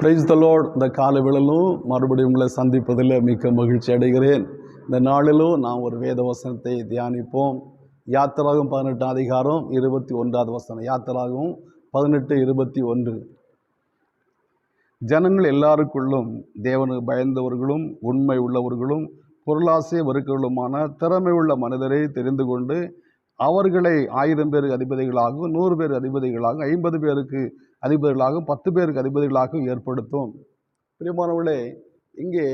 Praise the Lord. இந்த காலவேளையிலும் மறுபடியும் உங்களை சந்திப்பதில் மிக்க மகிழ்ச்சி அடைகிறேன். இந்த நாளிலும் நாம் ஒரு வேத வசனத்தை தியானிப்போம். யாத்திராகும் 18ஆம் அதிகாரம் 21வது வசனம். யாத்திராகும் 18:21. ஜனங்கள் எல்லாருக்குள்ளும் தேவனுக்கு பயந்தவர்களும் உண்மை உள்ளவர்களும் பொருளாசை வெறுக்கவர்களுமான திறமை உள்ள மனிதரை தெரிந்து கொண்டு அவர்களை 1000 பேருக்கு அதிபதிகளாகவும் 100 பேருக்கு அதிபதிகளாகவும் 50 பேருக்கு அதிபதிகளாகவும் 10 பேருக்கு அதிபதிகளாகவும் ஏற்படுத்தும். பிரியமானவர்களே, இங்கே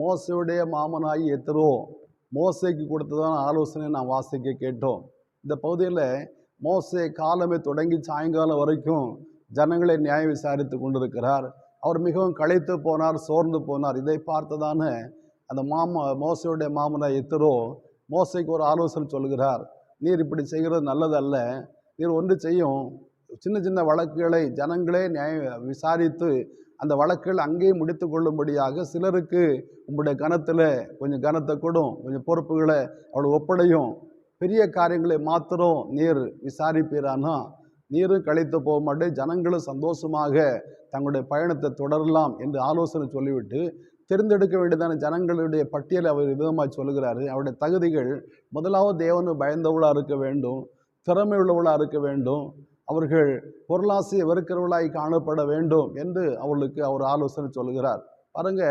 மோசேயுடைய மாமனாகி எத்திரோ மோசேக்கு கொடுத்ததான ஆலோசனை நாம் வாசிக்க கேட்டோம். இந்த பகுதியில் மோசே காலமே தொடங்கி சாயங்காலம் வரைக்கும் ஜனங்களை நியாயம் விசாரித்து கொண்டிருக்கிறார். அவர் மிகவும் களைத்து போனார், சோர்ந்து போனார். இதை பார்த்ததான அந்த மோசேயுடைய மாமனாய் எத்திரோ மோசேக்கு ஒரு ஆலோசனை சொல்கிறார். நீர் இப்படி செய்கிறது நல்லதல்ல. நீர் ஒன்று செய்யும், சின்ன சின்ன வழக்குகளை ஜனங்களே விசாரித்து அந்த வழக்குகள் அங்கேயே முடித்து கொள்ளும்படியாக சிலருக்கு உங்களுடைய கனத்தில் கொஞ்சம் கனத்தை கொடும், கொஞ்சம் பொறுப்புகளை அவளை ஒப்படையும். பெரிய காரியங்களை மாத்திரம் நீர் விசாரிப்பீரானா நீரும் கழித்து போக மாட்டேன், ஜனங்களும் சந்தோஷமாக தங்களுடைய பயணத்தை தொடரலாம் என்று ஆலோசனை சொல்லிவிட்டு தெரிந்தெடுக்க வேண்டியதான ஜனங்களுடைய பட்டியலை அவர் விதமாக சொல்லுகிறாரு. அவருடைய தகுதிகள் முதலாவது தேவனு பயந்தவளாக இருக்க வேண்டும், திறமை உள்ளவளாக இருக்க வேண்டும், அவர்கள் பொருளாசையை வெறுக்கிறவளாய் காணப்பட வேண்டும் என்று அவளுக்கு அவர் ஆலோசனை சொல்லுகிறார். பாருங்க,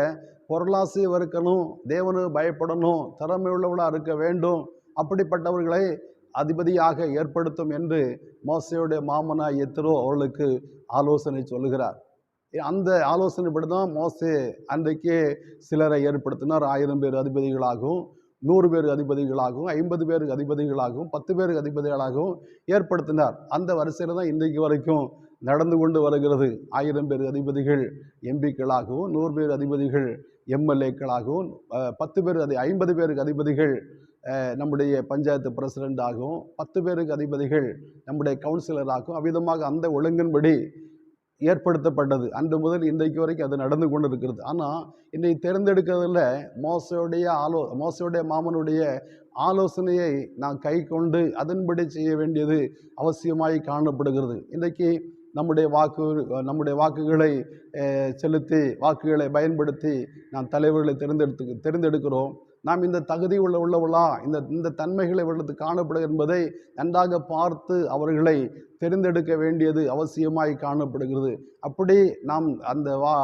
பொருளாசையை வெறுக்கணும், தேவனு பயப்படணும், திறமை உள்ளவளாக இருக்க வேண்டும், அப்படிப்பட்டவர்களை அதிபதியாக ஏற்படுத்தும் என்று மோசேயுடைய மாமனாய் எத்திரோ அவர்களுக்கு ஆலோசனை சொல்லுகிறார். அந்த ஆலோசனைப்படி தான் மோசே அன்றைக்கே சிலரை ஏற்படுத்தினார். 1000 பேர் அதிபதிகளாகவும் 100 பேர் அதிபதிகளாகவும் 50 பேருக்கு அதிபதிகளாகவும் 10 பேருக்கு அதிபதிகளாகவும் ஏற்படுத்தினார். அந்த வரிசையில் தான் இன்றைக்கு வரைக்கும் நடந்து கொண்டு வருகிறது. 1000 பேர் அதிபதிகள் எம்பிக்களாகவும் 100 பேர் அதிபதிகள் எம்எல்ஏக்களாகவும் 10 பேர் 50 பேருக்கு அதிபதிகள் நம்முடைய பஞ்சாயத்து பிரசிடெண்டாகவும் 10 பேருக்கு அதிபதிகள் நம்முடைய கவுன்சிலராகவும் அவ்விதமாக அந்த ஒழுங்கின்படி ஏற்படுத்தப்பட்டது. அன்று முதல் இன்றைக்கு வரைக்கும் அது நடந்து கொண்டு இருக்கிறது. ஆனால் இன்றைக்கு தேர்ந்தெடுக்கிறதுல மோசேயுடைய மாமனுடைய ஆலோசனையை நான் கை கொண்டு அதன்படி செய்ய வேண்டியது அவசியமாய் காணப்படுகிறது. இன்றைக்கு நம்முடைய வாக்குகளை செலுத்தி வாக்குகளை பயன்படுத்தி நாம் தலைவர்களை தெரிந்தெடுக்கிறோம். நாம் இந்த தகுதி உள்ளவளா, இந்த தன்மைகளை இவர்களுக்கு காணப்படும் என்பதை நன்றாக பார்த்து அவர்களை தெரிந்தெடுக்க வேண்டியது அவசியமாய் காணப்படுகிறது. அப்படி நாம்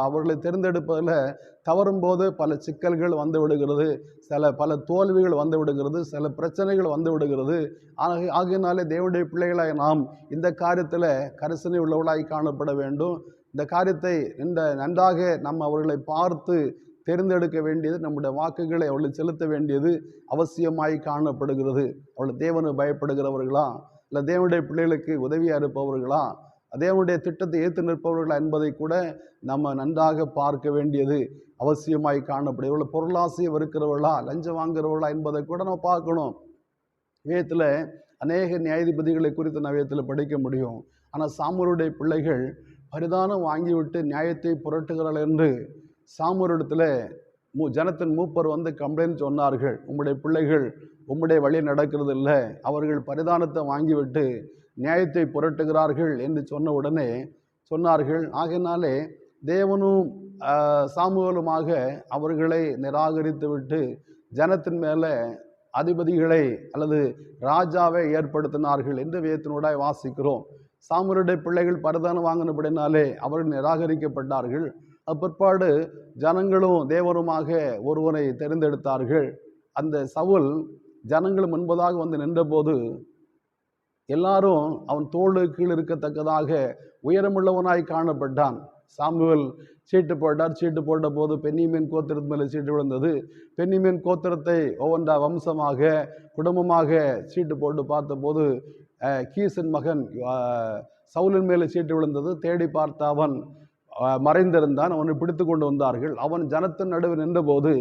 அவர்களை தெரிந்தெடுப்பதில் தவறும் போது பல சிக்கல்கள் வந்து விடுகிறது, பல தோல்விகள் வந்து விடுகிறது, சில பிரச்சனைகள் வந்து விடுகிறது. ஆகையினாலே தேவனுடைய பிள்ளைகளாய் நாம் இந்த காரியத்தில் கரிசனை உள்ளவளாய் காணப்பட வேண்டும். இந்த காரியத்தை நன்றாக நாம் அவர்களை பார்த்து தெரிந்தெடுக்க வேண்டியது, நம்முடைய வாக்குகளை அவளை செலுத்த வேண்டியது அவசியமாய் காணப்படுகிறது. அவள் தேவனு பயப்படுகிறவர்களா, இல்லை தேவனுடைய பிள்ளைகளுக்கு உதவியாக இருப்பவர்களா, தேவனுடைய திட்டத்தை ஏற்று நிற்பவர்களா என்பதை கூட நம்ம நன்றாக பார்க்க வேண்டியது அவசியமாய் காணப்படுது. இவளை பொருளாசையை வெறுக்கிறவர்களா, லஞ்சம் வாங்குறவர்களா என்பதை கூட நம்ம பார்க்கணும். வேதத்தில் அநேக நியாயாதிபதிகளை குறித்து நான் வேதத்தில் படிக்க முடியும். ஆனால் சாமுவேலுடைய பிள்ளைகள் பரிதானம் வாங்கிவிட்டு நியாயத்தை புரட்டுகிறார்கள் என்று சாமுவேலிடத்தில் ஜனத்தின் மூப்பர் வந்து கம்ப்ளைண்ட் சொன்னார்கள். உம்முடைய பிள்ளைகள் உம்முடைய வழி நடக்கிறது இல்லை, அவர்கள் பரிதானத்தை வாங்கிவிட்டு நியாயத்தை புரட்டுகிறார்கள் என்று சொன்ன உடனே சொன்னார்கள். ஆகையினாலே தேவனும் சாமுவேலுமாக அவர்களை நிராகரித்து விட்டு ஜனத்தின் மேலே அதிபதிகளை அல்லது ராஜாவை ஏற்படுத்தினார்கள் என்று வேதத்தினூடாய் வாசிக்கிறோம். சாமுவேலுடைய பிள்ளைகள் பரிதானம் வாங்கினபடினாலே அவர்கள் நிராகரிக்கப்பட்டார்கள். பிற்பாடு ஜனங்களும் தேவனுமாக ஒருவனை தெரிந்தெடுத்தார்கள். அந்த சவுல் ஜனங்கள் முன்பதாக வந்து நின்றபோது எல்லாரும் அவன் தோளு கீழ் இருக்கத்தக்கதாக உயரமுள்ளவனாய் காணப்பட்டான். சாமுவேல் சீட்டு போட்டார். சீட்டு போட்ட போது பென்னியமீன் கோத்திரத்து மேலே சீட்டு விழுந்தது. பென்னியமீன் கோத்திரத்தை ஒவ்வொன்றா வம்சமாக குடும்பமாக சீட்டு போட்டு பார்த்தபோது கீசின் மகன் சவுலின் மேலே சீட்டு விழுந்தது. தேடி பார்த்த அவன் மறைந்திருந்தான். அவனை பிடித்து கொண்டு வந்தார்கள். அவன் ஜனத்தின் நடுவில் நின்றபோது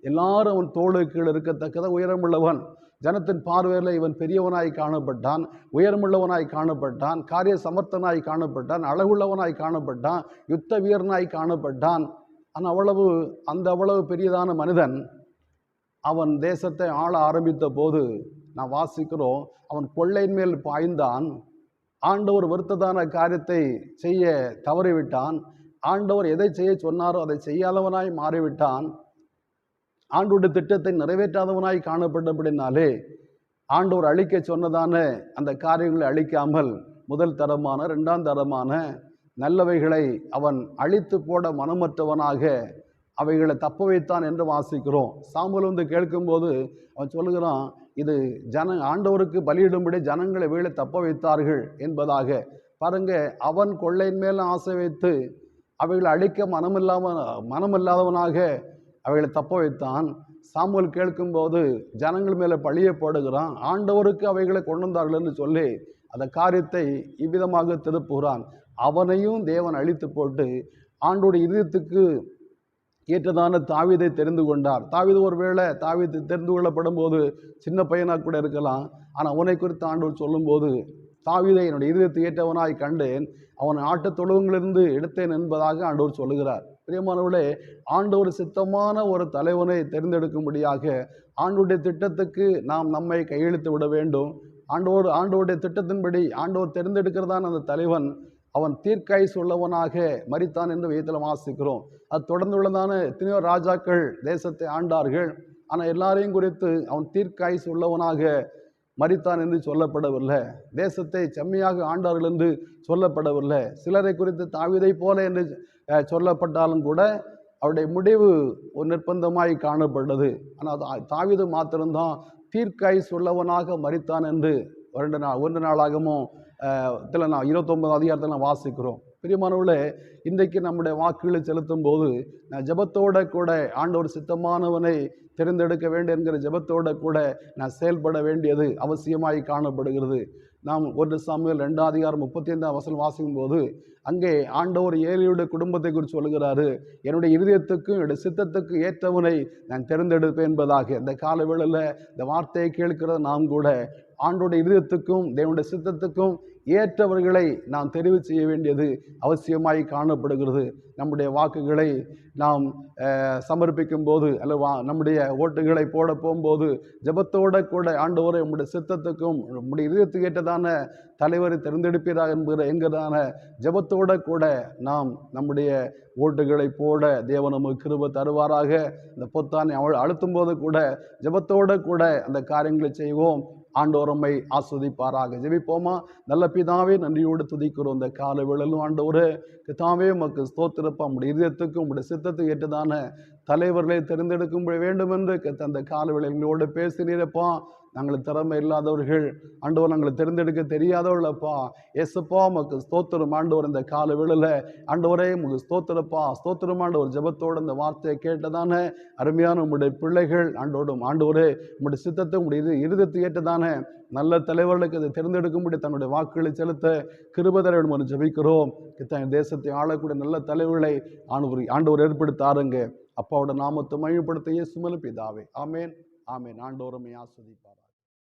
எல்லாரும் அவன் தோளு கீழே இருக்கத்தக்கதாக உயரமுள்ளவன். ஜனத்தின் பார்வையில் இவன் பெரியவனாய் காணப்பட்டான், உயரமுள்ளவனாய் காணப்பட்டான், காரிய சமர்த்தனாய் காணப்பட்டான், அழகுள்ளவனாய் காணப்பட்டான், யுத்த வீரனாய் காணப்பட்டான். ஆனால் அவ்வளவு பெரியதான மனிதன் அவன் தேசத்தை ஆள ஆரம்பித்த போது நான் வாசிக்கிறோம், அவன் கொள்ளையின் மேல் பாய்ந்தான். ஆண்டவர் வருத்ததான காரியத்தை செய்ய தவறிவிட்டான். ஆண்டவர் எதை செய்ய சொன்னாரோ அதை செய்யாதவனாய் மாறிவிட்டான். ஆண்டவருடைய திட்டத்தை நிறைவேற்றாதவனாய் காணப்பட்டபடினாலே ஆண்டவர் அழிக்க சொன்னதான அந்த காரியங்களை அழிக்காமல் முதல் தரமான 2ஆம் தரமான நல்லவைகளை அவன் அழித்து போட மனமற்றவனாக அவைகளை தப்ப வைத்தான் என்று வாசிக்கிறோம். சாமுவேல் வந்து கேட்கும்போது அவன் சொல்லுகிறான், இது ஆண்டவருக்கு பலியிடும்படி ஜனங்களை வேலை தப்ப வைத்தார்கள் என்பதாக. பாருங்க, அவன் கொள்ளையின் மேல ஆசை வைத்து அவைகளை அழிக்க மனமில்லாதவனாக அவைகளை தப்ப வைத்தான். சாமுவேல் கேட்கும்போது ஜனங்கள் மேல பழிய போடுகிறான். ஆண்டவருக்கு அவைகளை கொண்டு வந்தார்கள் என்று சொல்லி அந்த காரியத்தை இவ்விதமாக திருப்புகிறான். அவனையும் தேவன் அழித்து போட்டு ஆண்டோடைய இதயத்துக்கு ஏற்றதான தாவீதை தெரிந்து கொண்டார். தாவீது ஒருவேளை தாவீது தெரிந்து கொள்ளப்படும் போது சின்ன பையனாக கூட இருக்கலாம். ஆனால் அவனை குறித்து ஆண்டவர் சொல்லும்போது, தாவீதை என்னுடைய இதயத்தை ஏற்றவனாய் கண்டேன், அவன் ஆட்டு தொழுவங்களிலிருந்து எடுத்தேன் என்பதாக ஆண்டவர் சொல்லுகிறார். பிரியமானவர்களே, ஆண்டவர் சித்தமான ஒரு தலைவனை தெரிந்தெடுக்கும்படியாக ஆண்டவருடைய திட்டத்துக்கு நாம் நம்மை கையெழுத்து விட வேண்டும். ஆண்டவருடைய திட்டத்தின்படி ஆண்டவர் தெரிந்தெடுக்கிறதான அந்த தலைவன் அவன் தீர்க்காயுசு உள்ளவனாக மரித்தான் என்று வேதத்தில் வாசிக்கிறோம். அது தொடர்ந்து உள்ளதான எத்தனையோ ராஜாக்கள் தேசத்தை ஆண்டார்கள். ஆனால் எல்லாரையும் குறித்து அவன் தீர்க்காயுசு உள்ளவனாக மரித்தான் என்று சொல்லப்படவில்லை. தேசத்தை செம்மையாக ஆண்டார்கள் என்று சொல்லப்படவில்லை. சிலரை குறித்து தாவீதை போல என்று சொல்லப்பட்டாலும் கூட அவருடைய முடிவு ஒரு நிர்பந்தமாய் காணப்பட்டது. ஆனால் தாவீது மாத்திரம்தான் தீர்க்காயுசு உள்ளவனாக மரித்தான் என்று 1 நாளாகவும் 29 அதிகாரத்தில் நான் வாசிக்கிறோம். பிரியமானவர்களே, இன்றைக்கு நம்முடைய வாக்குகளை செலுத்தும் போது நான் ஜெபத்தோட கூட ஆண்டவர் சித்தமானவனை தெரிந்தெடுக்க வேண்டும் என்கிற ஜெபத்தோட கூட நான் செயல்பட வேண்டியது அவசியமாய் காணப்படுகிறது. நாம் 1 சாமுவேல் 2ஆம் அதிகாரம் 35ஆம் வசனம் வாசிக்கும் போது அங்கே ஆண்டவர் ஏலியுடைய குடும்பத்தை குறித்து சொல்லுகிறாரு, என்னுடைய இருதயத்துக்கும் என்னுடைய சித்தத்துக்கு ஏற்றவனை நான் தெரிந்தெடுப்பேன் என்பதாக. இந்த காலவேளையில் இந்த வார்த்தையை கேட்கிற நாம் கூட ஆண்டோடைய இருதயத்துக்கும் தேவனுடைய சித்தத்துக்கும் ஏற்றவர்களை நாம் தெரிவு செய்ய வேண்டியது அவசியமாய் காணப்படுகிறது. நம்முடைய வாக்குகளை நாம் சமர்ப்பிக்கும் போது அல்லவா, நம்முடைய ஓட்டுகளை போட போகும்போது ஜெபத்தோட கூட ஆண்டவரை நம்முடைய சித்தத்துக்கும் நம்முடைய இதயத்துக்கு ஏற்றதான தலைவரை தெரிந்தெடுப்பீராக என்கிறதான ஜெபத்தோட கூட நாம் நம்முடைய ஓட்டுகளை போட தேவன் நமக்கு கிருபை தருவாராக. இந்த பொத்தானை அழுத்தும் போது கூட ஜெபத்தோட கூட அந்த காரியங்களை செய்வோம். ஆண்டவர் நம்மை ஆஸ்வதிப்பாராக. ஜெபிப்போமா? நல்ல பிதாவே, நன்றியோடு துதிக்கிறோம். இந்த கால வேளையிலும் ஆண்டவரே பிதாவே உமக்கு ஸ்தோத்திரப்பா. உம்முடைய இதயத்துக்கும் உம்முடைய சித்தத்துக்கு ஏற்றதான தலைவர்களை தெரிந்தெடுக்க வேண்டும் என்று அந்த கால வேளைகளோடு பேசினீரப்பா. நாங்கள் திறமை இல்லாதவர்கள் ஆண்டவர், நாங்களை தெரிந்தெடுக்க தெரியாதவர்களப்பா. ஏசப்பா உமக்கு ஸ்தோத்திரம் ஆண்டவர். இந்த கால வேளையில் ஆண்டவரே உமக்கு ஸ்தோத்திரப்பா, ஸ்தோத்திரம் ஆண்டவர். ஜெபத்தோடு இந்த வார்த்தையை கேட்டதான அருமையான உம்முடைய பிள்ளைகள் ஆண்டவரே உம்முடைய சித்தத்தை உம்முடைய இருதயத்தை ஏற்றதான நல்ல தலைவர்களுக்கு அதை தெரிந்தெடுக்கும்படி தன்னுடைய வாக்குகளை செலுத்த கிருபை தர வேண்டும் என்று ஜெபிக்கிறோம். தேசத்தை ஆளக்கூடிய நல்ல தலைவர்களை ஆண்டவர் ஏற்படுத்தாருங்க. அப்பாவோட நாமத்தை மகிமைப்படுத்த இயேசு மூலம் பிதாவே. ஆமேன், ஆமேன். ஆண்டவர் நம்மை ஆசீர்வதிப்பார்.